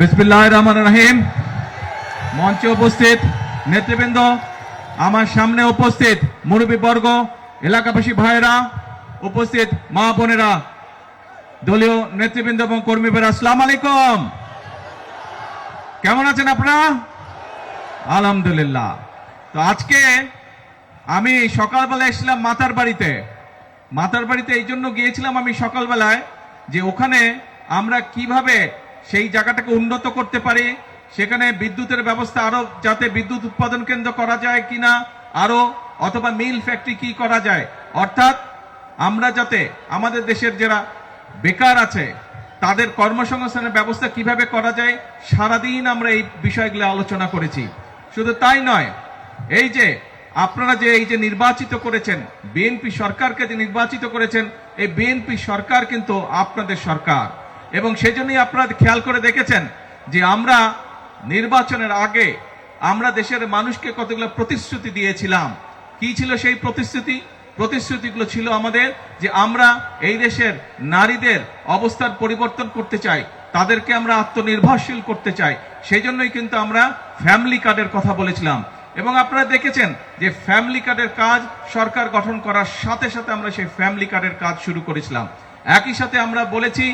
বিসমিল্লাহির রহমানির রহিম। মঞ্চে উপস্থিত নেতৃবৃন্দ, আমার সামনে উপস্থিত মুরব্বীবর্গ, এলাকাবাসী ভাইয়েরা, উপস্থিত মা বোনেরা, দলীয় নেতৃবৃন্দ এবং কর্মীরা, আসসালামু আলাইকুম। কেমন আছেন আপনারা? আলহামদুলিল্লাহ। তো আজকে আমি সকালবেলা এসেছিলাম মাতার বাড়িতে এই জন্য গিয়েছিলাম আমি সকালবেলায়, যে ওখানে আমরা কিভাবে সেই জায়গাটাকে উন্নত করতে পারি, সেখানে বিদ্যুতের ব্যবস্থা আরো যাতে বিদ্যুৎ উৎপাদন কেন্দ্র করা যায় কিনা, আরো অথবা মিল ফ্যাক্টরি কি করা যায়, অর্থাৎ আমরা যাতে আমাদের দেশের যারা বেকার আছে তাদের কর্মসংস্থানের ব্যবস্থা কিভাবে করা যায়, সারাদিন আমরা এই বিষয়গুলো আলোচনা করেছি। শুধু তাই নয়, এই যে আপনারা যে এই যে নির্বাচিত করেছেন, বিএনপি সরকারকে যে নির্বাচিত করেছেন, এই বিএনপি সরকার কিন্তু আপনাদের সরকার, এবং সেজন্যই আপনারা খেয়াল করে দেখেছেন যে আমরা নির্বাচনের আগে আমরা দেশের মানুষকে কতগুলো প্রতিশ্রুতি দিয়েছিলাম। কি ছিল সেই প্রতিশ্রুতিগুলো ছিল আমাদের, যে আমরা এই দেশের নারীদের অবস্থার পরিবর্তন করতে চাই, তাদেরকে আমরা আত্মনির্ভরশীল করতে চাই। সেই জন্যই কিন্তু আমরা ফ্যামিলি কার্ডের কথা বলেছিলাম, এবং আপনারা দেখেছেন যে ফ্যামিলি কার্ডের কাজ সরকার গঠন করার সাথে সাথে আমরা সেই ফ্যামিলি কার্ডের কাজ শুরু করেছিলাম। একই সাথে আমরা বলেছি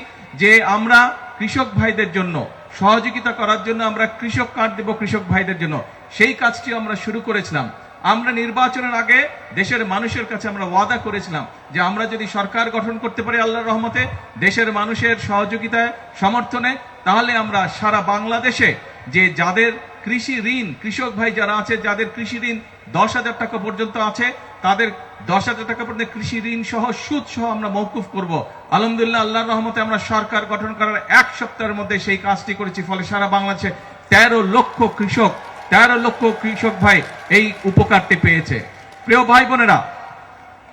যে আমরা কৃষক ভাইদের জন্য সহযোগিতা করার জন্য আমরা কৃষক কার্ড দেব কৃষক ভাইদের জন্য, সেই কাজটি আমরা শুরু করেছিলাম। আমরা নির্বাচনের আগে দেশের মানুষের কাছে আমরা ওয়াদা করেছিলাম যে আমরা যদি সরকার গঠন করতে পারি আল্লাহর রহমতে, দেশের মানুষের সহযোগিতায় সমর্থনে, তাহলে আমরা সারা বাংলাদেশে যে যাদের কৃষি ঋণ, কৃষক ভাই যারা আছে যাদের কৃষি ঋণ 10,000 টাকা পর্যন্ত আছে, তাদের 10,000 টাকা পর্যন্ত কৃষি ঋণ সহ সুদ সহ আমরা মওকুফ করব। আলহামদুলিল্লাহ, আল্লাহর রহমতে আমরা সরকার গঠন করার 1 সপ্তাহের মধ্যে সেই কাজটি করেছি। ফলে সারা বাংলাদেশে 13 লক্ষ কৃষক ভাই এই উপকারটি পেয়েছে। প্রিয় ভাই বোনেরা,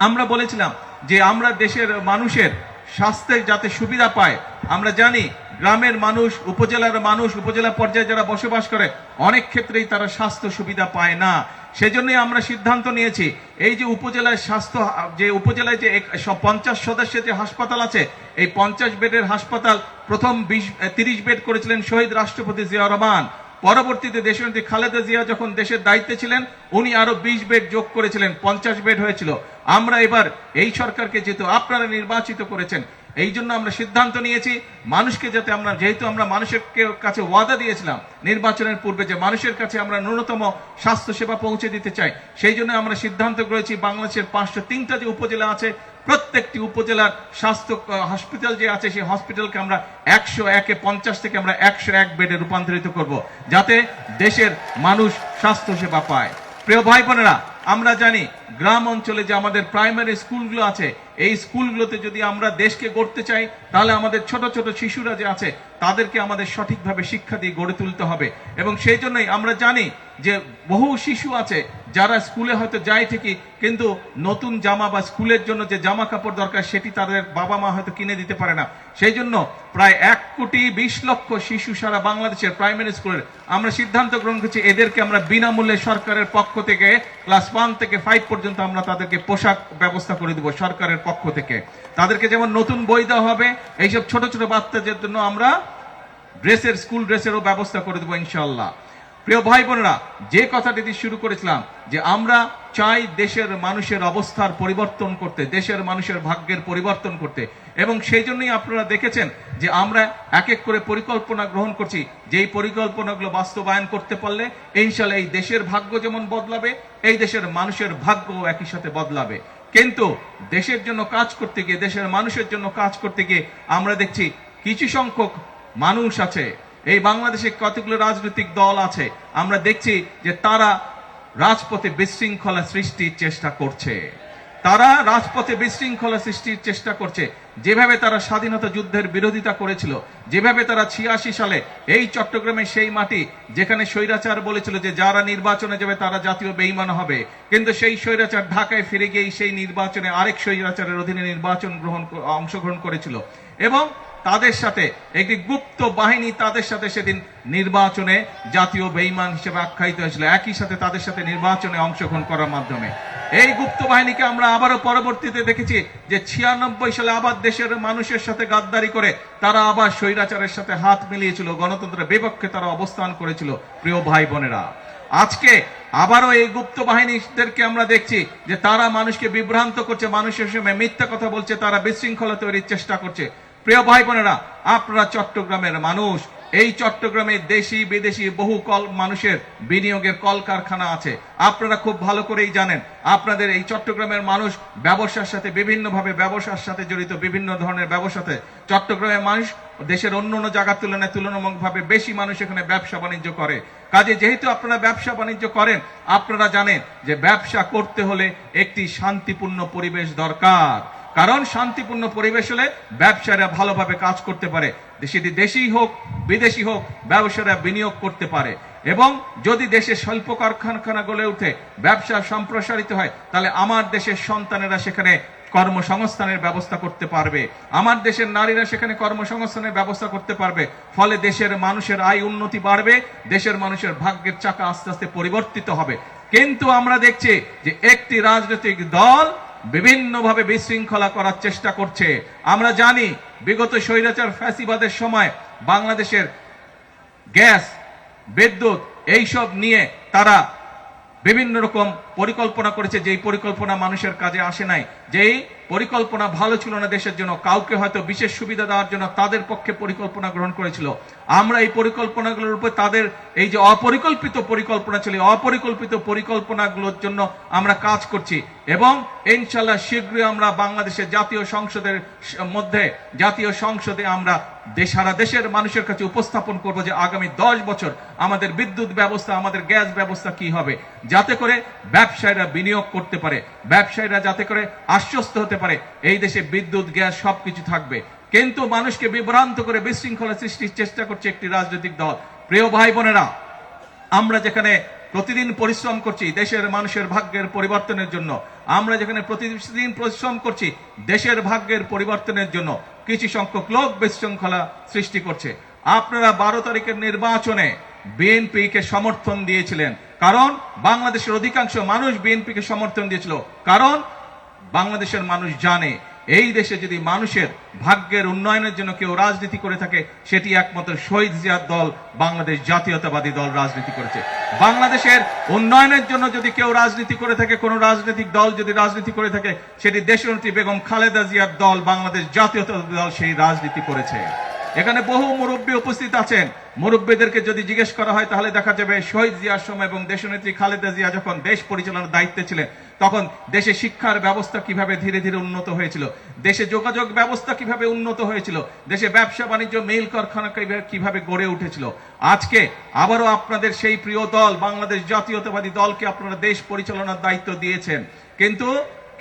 আমরা বলেছিলাম যে আমরা দেশের মানুষের স্বাস্থ্যের যাতে সুবিধা পায়। আমরা জানি গ্রামের মানুষ, উপজেলার মানুষ, উপজেলা পর্যায়ে যারা বসবাস করে, অনেক ক্ষেত্রেই তারা স্বাস্থ্য সুবিধা পায় না। সেজন্যই আমরা সিদ্ধান্ত নিয়েছি এই যে উপজেলায় উপজেলায় যে 50 সদস্যের যে হাসপাতাল আছে, এই 50 বেডের হাসপাতাল প্রথম 30 বেড করেছিলেন শহীদ রাষ্ট্রপতি জিয়াউর রহমান। পরবর্তীতে দেশনেত্রী খালেদা জিয়া যখন দেশের দায়িত্বে ছিলেন, উনি আরো 20 বেড যোগ করেছিলেন, 50 বেড হয়েছিল। আমরা এবার এই সরকারকে যেহেতু আপনারা নির্বাচিত করেছেন, এই জন্য আমরা সিদ্ধান্ত নিয়েছি মানুষকে যাতে আমরা, যেহেতু আমরা মানুষের কাছে ওয়াদা দিয়েছিলাম নির্বাচনের পূর্বে যে মানুষের কাছে আমরা ন্যূনতম স্বাস্থ্য সেবা পৌঁছে দিতে চাই, সেই জন্য আমরা সিদ্ধান্ত করেছি বাংলাদেশের 503টা যে উপজেলা আছে, প্রত্যেকটি উপজেলার স্বাস্থ্য হসপিটাল যে আছে, সেই হসপিটালকে আমরা 101 থেকে আমরা 101 বেডে রূপান্তরিত করব, যাতে দেশের মানুষ স্বাস্থ্য সেবা পায়। প্রিয় ভাই বোনেরা, আমরা জানি গ্রাম অঞ্চলে যে আমাদের প্রাইমারি স্কুলগুলো আছে, এই স্কুলগুলোতে যদি আমরা দেশকে গড়তে চাই, তাহলে আমাদের ছোট ছোট শিশুরা যে আছে তাদেরকে আমাদের সঠিকভাবে শিক্ষা দিয়ে গড়ে তুলতে হবে। এবং সেই জন্যই আমরা জানি যে বহু শিশু আছে যারা স্কুলে হয়তো যায় ঠিকই, কিন্তু নতুন জামা বা স্কুলের জন্য যে জামা কাপড় দরকার সেটি তাদের বাবা মা হয়তো কিনে দিতে পারে না। সেই জন্য প্রায় 1,20,00,000 শিশু সারা বাংলাদেশের প্রাইমারি স্কুলের আমরা সিদ্ধান্ত গ্রহণ করছি এদেরকে আমরা বিনামূল্যে সরকারের পক্ষ থেকে ক্লাস 1 থেকে 5 পর্যন্ত আমরা তাদেরকে পোশাক ব্যবস্থা করে দেব সরকারের পক্ষ থেকে। তাদেরকে যেমন নতুন বই দেওয়া হবে, এইসব ছোট ছোট বাচ্চাদের জন্য আমরা স্কুল ড্রেসেরও ব্যবস্থা করে দেবো ইনশাআল্লাহ। প্রিয় ভাই বোনেরা, যে কথাটি দিয়ে শুরু করেছিলাম যে আমরা চাই দেশের মানুষের অবস্থার পরিবর্তন করতে, দেশের মানুষের ভাগ্যের পরিবর্তন করতে, এবং সেই জন্যই আপনারা দেখেছেন যে আমরা এক এক করে পরিকল্পনা গ্রহণ করছি, যেই পরিকল্পনাগুলো বাস্তবায়ন করতে পারলে ইনশাআল্লাহ এই দেশের ভাগ্য যেমন বদলাবে, এই দেশের মানুষের ভাগ্যও একই সাথে বদলাবে। কিন্তু দেশের জন্য কাজ করতে গিয়ে, দেশের মানুষের জন্য কাজ করতে গিয়ে আমরা দেখছি কিছু সংখ্যক মানুষ আছে, এই বাংলাদেশে কতগুলো রাজনৈতিক দল আছে, আমরা দেখছি যে তারা রাজপথে বিশৃঙ্খলা সৃষ্টির চেষ্টা করছে। যেভাবে তারা স্বাধীনতা যুদ্ধের বিরোধিতা করেছিল, যেভাবে তারা 86 সালে এই চট্টগ্রামে সেই মাটি যেখানে স্বৈরাচার বলেছিল যে যারা নির্বাচনে যাবে তারা জাতীয় বেঈমান হবে, কিন্তু সেই স্বৈরাচার ঢাকায় ফিরে গিয়ে সেই নির্বাচনে আরেক স্বৈরাচারের অধীনে অংশগ্রহণ করেছিল, এবং তাদের সাথে একটি গুপ্ত বাহিনী তাদের সাথে সেদিন নির্বাচনে জাতীয় বেঈমান হিসেবে আখ্যায়িত হয়েছিল, একই সাথে তাদের সাথে নির্বাচনে অংশগ্রহণ করার মাধ্যমে। এই গুপ্ত বাহিনীকে আমরা আবারও পরবর্তীতে দেখেছি যে 96 সালে আবার দেশের মানুষের সাথে গাদ্দারি করে তারা আবার স্বৈরাচারের সাথে হাত মিলিয়েছিল, গণতন্ত্রের বিপক্ষে তারা অবস্থান করেছিল। প্রিয় ভাই বোনেরা, আজকে আবারও এই গুপ্ত বাহিনীদেরকে আমরা দেখছি যে তারা মানুষকে বিভ্রান্ত করছে, মানুষের সঙ্গে মিথ্যা কথা বলছে, তারা বিশৃঙ্খলা তৈরির চেষ্টা করছে। প্রিয় ভাই বোনেরা, আপনারা চট্টগ্রামের মানুষ, এই চট্টগ্রামে দেশি বিদেশি বহু মানুষের বিনিয়োগের কলকারখানা আছে। আপনারা খুব ভালো করেই জানেন, আপনাদের এই চট্টগ্রামের মানুষ ব্যবসার সাথে বিভিন্নভাবে ব্যবসার সাথে জড়িত, বিভিন্ন ধরনের ব্যবসাতে চট্টগ্রামের মানুষ দেশের অন্য অন্য জায়গার তুলনায় তুলনামূলকভাবে বেশি মানুষ এখানে ব্যবসা বাণিজ্য করে। কাজে যেহেতু আপনারা ব্যবসা বাণিজ্য করেন, আপনারা জানেন যে ব্যবসা করতে হলে একটি শান্তিপূর্ণ পরিবেশ দরকার। কারণ শান্তিপূর্ণ পরিবেশ হলে ব্যবসায়ীরা ভালোভাবে কাজ করতে পারে, সেটি দেশি হোক বিদেশি হোক, ব্যবসায়ীরা বিনিয়োগ করতে পারে। এবং যদি দেশে শিল্প কারখানা গড়ে উঠে, ব্যবসা সম্প্রসারিত হয়, তাহলে আমার দেশের সন্তানেরা সেখানে কর্মসংস্থানের ব্যবস্থা করতে পারবে, আমার দেশের নারীরা সেখানে কর্মসংস্থানের ব্যবস্থা করতে পারবে। ফলে দেশের মানুষের আয় উন্নতি বাড়বে, দেশের মানুষের ভাগ্যের চাকা আস্তে আস্তে পরিবর্তিত হবে। কিন্তু আমরা দেখছি যে একটি রাজনৈতিক দল বিভিন্নভাবে বিশৃঙ্খলা করার চেষ্টা করছে। আমরা জানি বিগত স্বৈরাচার ফ্যাসিবাদের সময় বাংলাদেশের গ্যাস, বিদ্যুৎ এইসব নিয়ে তারা বিভিন্ন রকম পরিকল্পনা করেছে, যেই পরিকল্পনা মানুষের কাজে আসে নাই, যেই পরিকল্পনা ভালো ছিল না দেশের জন্য, কাউকে হয়তো বিশেষ সুবিধা দেওয়ার জন্য তাদের পক্ষে পরিকল্পনা গ্রহণ করেছিল। আমরা এই পরিকল্পনাগুলোর উপর তাদের এই যে অপরিকল্পিত পরিকল্পনা ছিল, অপরিকল্পিত পরিকল্পনাগুলোর জন্য আমরা কাজ করছি এবং ইনশাআল্লাহ শীঘ্রই আমরা বাংলাদেশের জাতীয় সংসদে আমরা সারা দেশের মানুষের কাছে উপস্থাপন করব যে আগামী 10 বছর আমাদের বিদ্যুৎ ব্যবস্থা, আমাদের গ্যাস ব্যবস্থা কি হবে, যাতে করে ব্যবসায়ীরা বিনিয়োগ করতে পারে, ব্যবসায়ীরা যাতে করে আশ্বস্ত হতে পারে এই দেশে বিদ্যুৎ গ্যাস সবকিছু থাকবে। কিন্তু মানুষকে বিভ্রান্ত করে বিশৃঙ্খলা সৃষ্টির চেষ্টা করছে একটি রাজনৈতিক দল। প্রিয় ভাই বোনেরা, আমরা যেখানে প্রতিদিন পরিশ্রম করছি দেশের মানুষের ভাগ্যের পরিবর্তনের জন্য, আমরা যেখানে প্রতিদিন পরিশ্রম করছি দেশের ভাগ্যের পরিবর্তনের জন্য, কিছু সংখ্যক লোক বিশৃঙ্খলা সৃষ্টি করছে। আপনারা 12 তারিখের নির্বাচনে বিএনপিকে সমর্থন দিয়েছিলেন, কারণ বাংলাদেশের অধিকাংশ মানুষ বিএনপিকে সমর্থন দিয়েছিল। কারণ বাংলাদেশের মানুষ জানে এই দেশে যদি মানুষের ভাগ্যের উন্নয়নের জন্য কেউ রাজনীতি করে থাকে, সেটি একমাত্র শহীদ জিয়ার দল বাংলাদেশ জাতীয়তাবাদী দল রাজনীতি করেছে। বাংলাদেশের উন্নয়নের জন্য যদি কেউ রাজনীতি করে থাকে, কোন রাজনৈতিক দল যদি রাজনীতি করে থাকে, সেটি দেশনেত্রী বেগম খালেদা জিয়ার দল বাংলাদেশ জাতীয়তাবাদী দল সেই রাজনীতি করেছে। এখানে বহু মুরব্বী উপস্থিত আছেন, মুরব্বীদেরকে যদি জিজ্ঞেস করা হয় তাহলে দেখা যাবে শহীদ জিয়ার সময় এবং দেশনেত্রী খালেদা জিয়া যখন দেশ পরিচালনার দায়িত্বে ছিলেন, তখন দেশে শিক্ষার ব্যবস্থা কিভাবে ধীরে ধীরে উন্নত হয়েছিল, দেশে যোগাযোগ ব্যবস্থা কিভাবে উন্নত হয়েছিল, দেশে ব্যবসা বাণিজ্য মিল কারখানা কিভাবে গড়ে উঠেছিল। আজকে আবারও আপনাদের সেই প্রিয় দল বাংলাদেশ জাতীয়তাবাদী দলকে আপনারা দেশ পরিচালনার দায়িত্ব দিয়েছেন, কিন্তু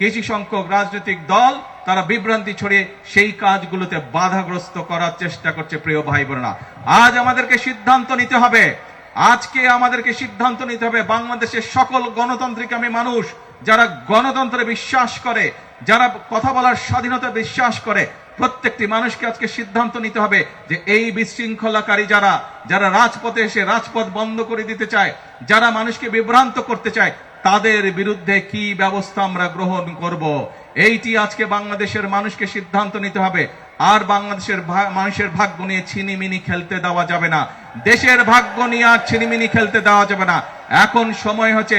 কিছু সংখ্যক রাজনৈতিক দল তারা বিভ্রান্তি ছড়িয়ে সেই কাজগুলোতে বাধাগ্রস্ত করার চেষ্টা করছে। প্রিয় ভাই বোনেরা, আজ আমাদেরকে সিদ্ধান্ত নিতে হবে, আজকে আমাদেরকে সিদ্ধান্ত নিতে হবে বাংলাদেশের সকল গণতান্ত্রিকামী মানুষ যারা গণতন্ত্রে বিশ্বাস করে, যারা কথা বলার স্বাধীনতা বিশ্বাস করে, প্রত্যেকটি মানুষকে আজকে সিদ্ধান্ত নিতে হবে যে এই বিশৃঙ্খলাকারী যারা রাজপথে এসে রাজপথ বন্ধ করে দিতে চায়, যারা মানুষকে বিভ্রান্ত করতে চায়, তাদের বিরুদ্ধে কি ব্যবস্থা আমরা গ্রহণ করব, এইটি আজকে বাংলাদেশের মানুষকে সিদ্ধান্ত নিতে হবে। আর বাংলাদেশের মানুষের ভাগ্য নিয়ে ছিনিমিনি খেলতে দেওয়া যাবে না, দেশের ভাগ্য নিয়ে আর ছিনিমিনি খেলতে দেওয়া যাবে না। এখন সময় হচ্ছে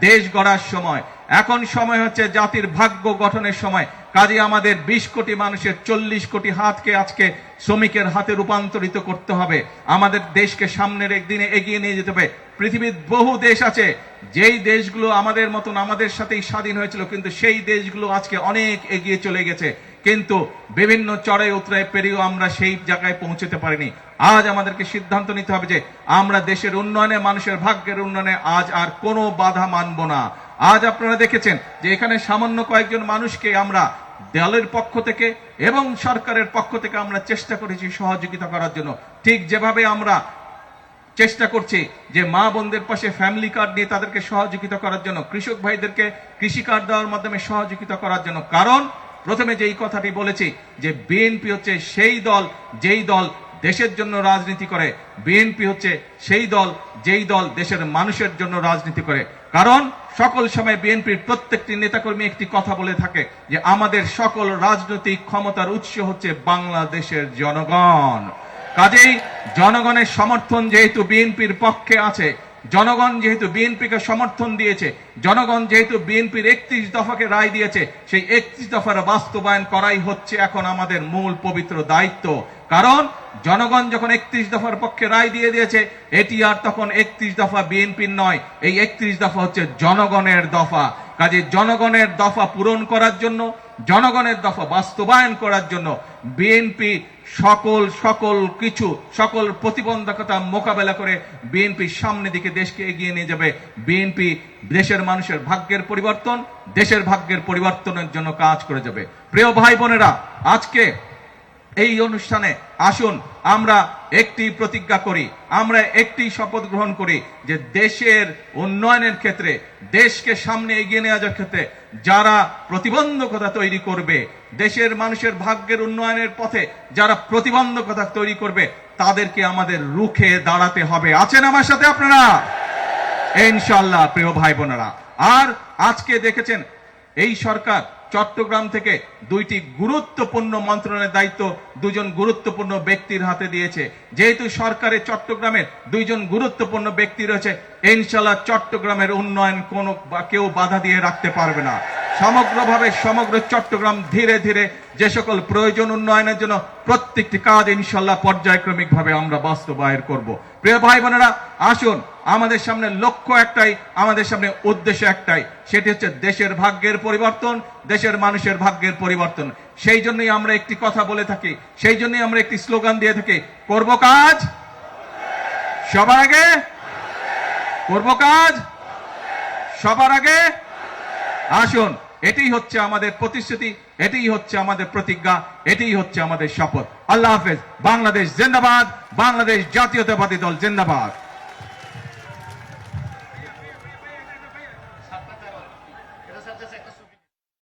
দেশ গড়ার সময়, এখন সময় হচ্ছে জাতির ভাগ্য গঠনের সময়। কাজে আমাদের 20 কোটি মানুষের 40 কোটি হাতকে আজকে শ্রমিকের হাতে রূপান্তরিত করতে হবে। আমাদের দেশকে সামনের একদিনে এগিয়ে নিয়ে যেতে হবে। পৃথিবীর বহু দেশ আছে, যেই দেশগুলো আমাদের মতন আমাদের সাথেই স্বাধীন হয়েছিল, কিন্তু সেই দেশগুলো আজকে অনেক এগিয়ে চলে গেছে, কিন্তু বিভিন্ন চড়াই উতরাই পেরিয়েও আমরা সেই জায়গায় পৌঁছতে পারিনি। আজ আমাদেরকে সিদ্ধান্ত নিতে হবে যে আমরা দেশের উন্নয়নে, মানুষের ভাগ্যের উন্নয়নে আজ আর কোনো বাধা মানব না। আজ আপনারা দেখেছেন যে এখানে সামান্য কয়েকজন মানুষকে আমরা দলের পক্ষ থেকে এবং সরকারের পক্ষ থেকে আমরা চেষ্টা করেছি সহযোগিতা করার জন্য, ঠিক যেভাবে আমরা চেষ্টা করছি যে মা বোনদের পাশে ফ্যামিলি কার্ড নিয়ে তাদেরকে সহযোগিতা করার জন্য, কৃষক ভাইদেরকে কৃষি কার্ড দেওয়ার মাধ্যমে সহযোগিতা করার জন্য। কারণ প্রথমে যেই কথাটি বলেছি যে বিএনপি হচ্ছে সেই দল যেই দল দেশের জন্য রাজনীতি করে, বিএনপি হচ্ছে সেই দল যেই দল দেশের মানুষের জন্য রাজনীতি করে। কারণ সকল সময় বিএনপির প্রত্যেকটি নেতাকর্মী একটি কথা বলে থাকে যে আমাদের সকল রাজনৈতিক ক্ষমতার উৎস হচ্ছে বাংলাদেশের জনগণ। কাজেই জনগণের সমর্থন যেহেতু বিএনপির পক্ষে আছে, জনগণ যেহেতু বিএনপিকে সমর্থন দিয়েছে, জনগণ যেহেতু বিএনপির 31 দফাকে রায় দিয়েছে, সেই 31 দফার বাস্তবায়ন করাই হচ্ছে এখন আমাদের মূল পবিত্র দায়িত্ব। কারণ জনগণ যখন 31 দফার পক্ষে রায় দিয়ে দিয়েছে, এটি আর তখন 31 দফা বিএনপির নয়, এই 31 দফা হচ্ছে জনগণের দফা। কাজে জনগণের দফা পূরণ করার জন্য, জনগণের দফা বাস্তবায়ন করার জন্য বিএনপি সকল প্রতিবন্ধকতা মোকাবেলা করে বিএনপি সামনে দিকে দেশকে এগিয়ে নিয়ে যাবে। বিএনপি দেশের মানুষের ভাগ্যের পরিবর্তন, দেশের ভাগ্যের পরিবর্তনের জন্য কাজ করে যাবে। প্রিয় ভাই বোনেরা, আজকে এই অনুষ্ঠানে আসুন আমরা একটি প্রতিজ্ঞা করি, আমরা একটি শপথ গ্রহণ করি যে দেশের উন্নয়নের ক্ষেত্রে, দেশকে সামনে এগিয়ে নিয়ে যাওয়ার ক্ষেত্রে যারা প্রতিবন্ধকতা তৈরি করবে, দেশের মানুষের ভাগ্যের উন্নয়নের পথে যারা প্রতিবন্ধকতা তৈরি করবে, তাদেরকে আমাদের রুখে দাঁড়াতে হবে। আছেন আমার সাথে আপনারা? ইনশাআল্লাহ। প্রিয় ভাই বোনেরা, আর আজকে দেখেছেন এই সরকার চট্টগ্রাম থেকে 2টি গুরুত্বপূর্ণ মন্ত্রণালয়ের দায়িত্ব 2জন গুরুত্বপূর্ণ ব্যক্তির হাতে দিয়েছে। যেহেতু সরকারের চট্টগ্রামের 2জন গুরুত্বপূর্ণ ব্যক্তি রয়েছে, ইনশাআল্লাহ চট্টগ্রামের উন্নয়ন কেউ বাধা দিয়ে রাখতে পারবে না। সমগ্রভাবে সমগ্র চট্টগ্রাম ধীরে ধীরে যে সকল প্রয়োজন উন্নয়নের জন্য প্রত্যেকটি কাজ ইনশাআল্লাহ পর্যায়ক্রমিকভাবে আমরা বাস্তবায়ন করব। প্রিয় ভাই বোনেরা, আসুন আমাদের সামনে লক্ষ্য একটাই, আমাদের সামনে উদ্দেশ্য একটাই, সেটি হচ্ছে দেশের ভাগ্যের পরিবর্তন, দেশের মানুষের ভাগ্যের পরিবর্তন। সেই জন্যই আমরা একটি কথা বলে থাকি, সেই জন্যই আমরা একটি স্লোগান দিয়ে থাকি, করব কাজ সবার আগে, করব কাজ সবার আগে। আসুন, এটাই হচ্ছে আমাদের প্রতিশ্রুতি, এটাই হচ্ছে আমাদের প্রতিজ্ঞা, এটাই হচ্ছে আমাদের শপথ। আল্লাহ হাফেজ। বাংলাদেশ জিন্দাবাদ, বাংলাদেশ জাতীয়তাবাদী দল জিন্দাবাদ।